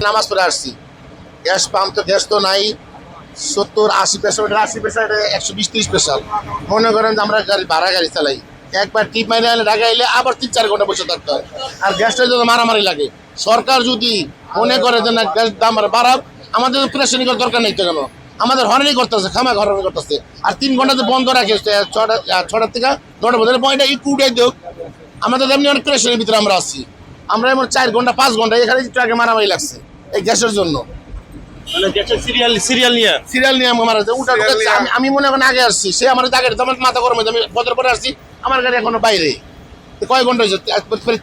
নামাজ পড়ে আসছি, গ্যাস পাম্প তো গ্যাস তো নাই, 70-80 পেশা, 80 পেশা, 120-30 পেশা। মনে করেন যে আমরা ভাড়া গাড়ি চালাই, একবার টিপ মাইনে আনলে ঢাকা এলে আবার 3-4 ঘন্টা বসে থাকতে হয়। আর গ্যাসটা যদি মারামারি লাগে, সরকার যদি মনে করে যে না গ্যাস দাম বাড়াক, আমাদের প্রেশানি করার দরকার নেই তো কেন? আমাদের হরেনি করতেছে, খামা হরেনি করতেছে। আর 3 ঘন্টাতে বন্ধ রাখে 6টা থেকে 9টা পর্যন্ত, পয়েন্টটা একটু উঠাই দেখ। আমাদের এমনি অনেক প্রেশারের ভিতরে আমরা আছি। আমরা এমন 4 ঘন্টা 5 ঘন্টা এখানে একটু আগে মারামারি লাগছে এই গ্যাসের জন্য। সিরিয়াল নিয়ে মারা যাচ্ছে। আমি মনে করেন আগে আসছি, সে আমার আগে আমার মাথা গরম হয়েছে, আমি বছর পরে আসছি, আমার গাড়ি এখনো বাইরে। কয় ঘন্টা হয়েছে?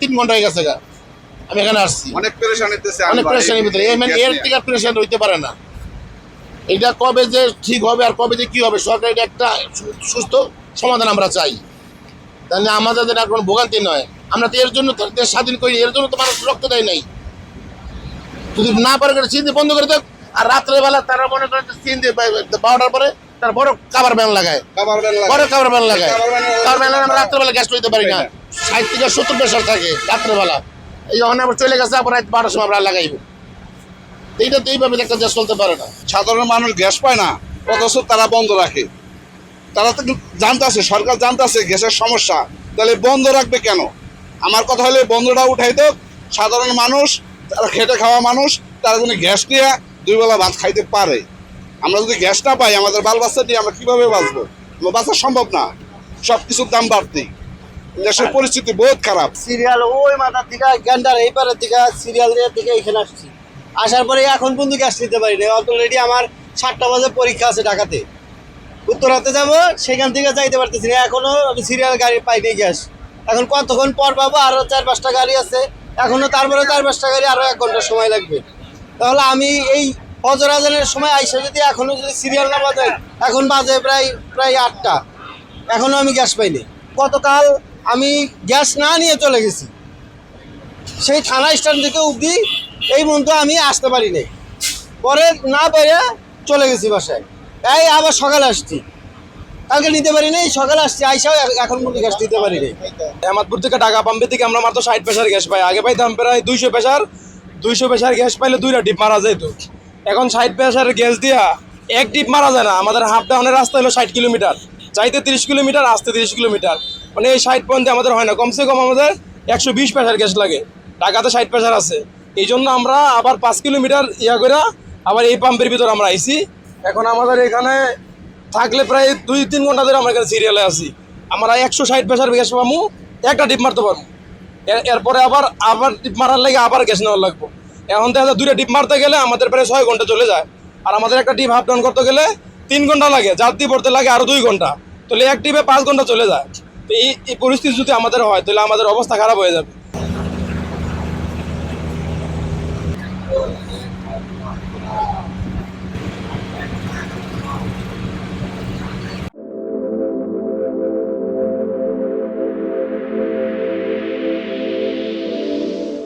3 ঘন্টা হয়ে গেছে। আমি এখানে আসছি, অনেক প্রেশারের ভিতরে। এর থেকে প্রেশার হইতে পারে না। এটা কবে যে ঠিক হবে আর কবে যে কি হবে, সরকার এটা একটা সুস্থ সমাধান আমরা চাই। তাহলে আমাদের এখন ভোগান্তি নয়। আমরা তো এর জন্য দেশ স্বাধীন করি, এর জন্য তো মানুষ রক্ত দেয় নাই। যদি না পারে চিনতে বন্ধ করে দেয়। আর রাত্রেবেলা তারা মনে করেন চিনতে 12টার পরে তার বড় কাভার ব্যান লাগায়, আমরা রাত্রেবেলা গ্যাস লইতে পারি না। 60 থেকে 70 প্রেশার থাকে রাত্রেবেলা। এই অনেক আবার চলে গেছে, আবার রাত 12টার সময় আমরা লাগাইব। এইটা তো এইভাবে একটা গ্যাস চলতে পারে না। সাধারণ মানুষ গ্যাস পায় না, অথচ তারা বন্ধ রাখে। তারা তো জানতেছে, সরকার জানতেছে গ্যাসের সমস্যা, তাহলে বন্ধ রাখবে কেন? আমার কথা হলে বন্ধটা উঠাই তো, সাধারণ মানুষ, তারা খেটে খাওয়া মানুষ, তারা যদি গ্যাস নিয়ে 2 বেলা ভাত খাইতে পারে। আমরা যদি গ্যাস না পাই, আমাদের বাল বাচ্চা নিয়ে আমরা কিভাবে বাঁচবো? বাঁচা সম্ভব না। সব কিছুর দাম বাড়তি, দেশের পরিস্থিতি বহুত খারাপ। সিরিয়াল ওই মাথার থেকে গ্যান্ডার এই পারের থেকে সিরিয়াল থেকে এখানে আসছি। আসার পরে এখন পর্যন্ত গ্যাস নিতে পারি না। অলরেডি আমার 7টা বাজে পরীক্ষা আছে ঢাকাতে, উত্তরাতে যাব, সেখান থেকে যাইতে পারতেছি না। এখনো আমি সিরিয়াল গাড়ি পাইনি গ্যাস। এখন কতক্ষণ পর পাবো? আরও 4-5টা গাড়ি আছে এখনো, তারপরে 4-5টা গাড়ি আরও 1 ঘন্টা সময় লাগবে। তাহলে আমি এই ফজর আজানের সময় আইসা যদি এখনো যদি সিরিয়াল না বাজে, এখন বাজে প্রায় 8টা, এখনো আমি গ্যাস পাইনি। গতকাল আমি গ্যাস না নিয়ে চলে গেছি, সেই থানা স্ট্যান্ড থেকে অবধি এই পর্যন্ত আমি আসতে পারি নাই। পরে না পেরে চলে গেছি বাসায়। এই আবার সকালে আসছি, কালকে নিতে পারি নাই, সকালে আসছি, আইসাও এখন পর্যন্ত গ্যাস নিতে পারি নাই। আহমদপুর থেকে ঢাকা পাম্পে থেকে আমরা মাত্র 60 পেশার গ্যাস পাই। আগে পাইতাম প্রায় 200 পেশার গ্যাস পাইলে 2টা ডিপ মারা যেত। এখন 60 পেশার গ্যাস দিয়া 1 ডিপ মারা যায় না। আমাদের হাফ ডাউনের রাস্তা হলো 60 কিলোমিটার, যাইতে 30 কিলোমিটার, আসতে 30 কিলোমিটার। মানে এই 60 পয়েন্টে আমাদের হয় না, কমসে কম আমাদের 120 পেশার গ্যাস লাগে। ঢাকাতে 60 পেশার আছে, এই জন্য আমরা আবার 5 কিলোমিটার করে আবার এই পাম্পের ভিতর আমরা আইছি। এখন আমাদের এখানে থাকলে প্রায় 2-3 ঘন্টা ধরে আমরা এখানে সিরিয়ালে আছি। আমরা 160 পেশার গ্যাস পাবো, একটা ডিপ মারতে পারবো। এরপরে আবার ডিপ মারার লাগে আবার গ্যাস নেওয়ার লাগবো। এখন দেখা যায় 2টা ডিপ মারতে গেলে আমাদের প্রায় 6 ঘন্টা চলে যায়। আর আমাদের একটা ডিপ হাফ ডাউন করতে গেলে 3 ঘন্টা লাগে, যাত্রী পড়তে লাগে আরও 2 ঘন্টা। তাহলে এক ডিপে 5 ঘন্টা চলে যায়। তো এই পরিস্থিতি যদি আমাদের হয়, তাহলে আমাদের অবস্থা খারাপ হয়ে যাবে।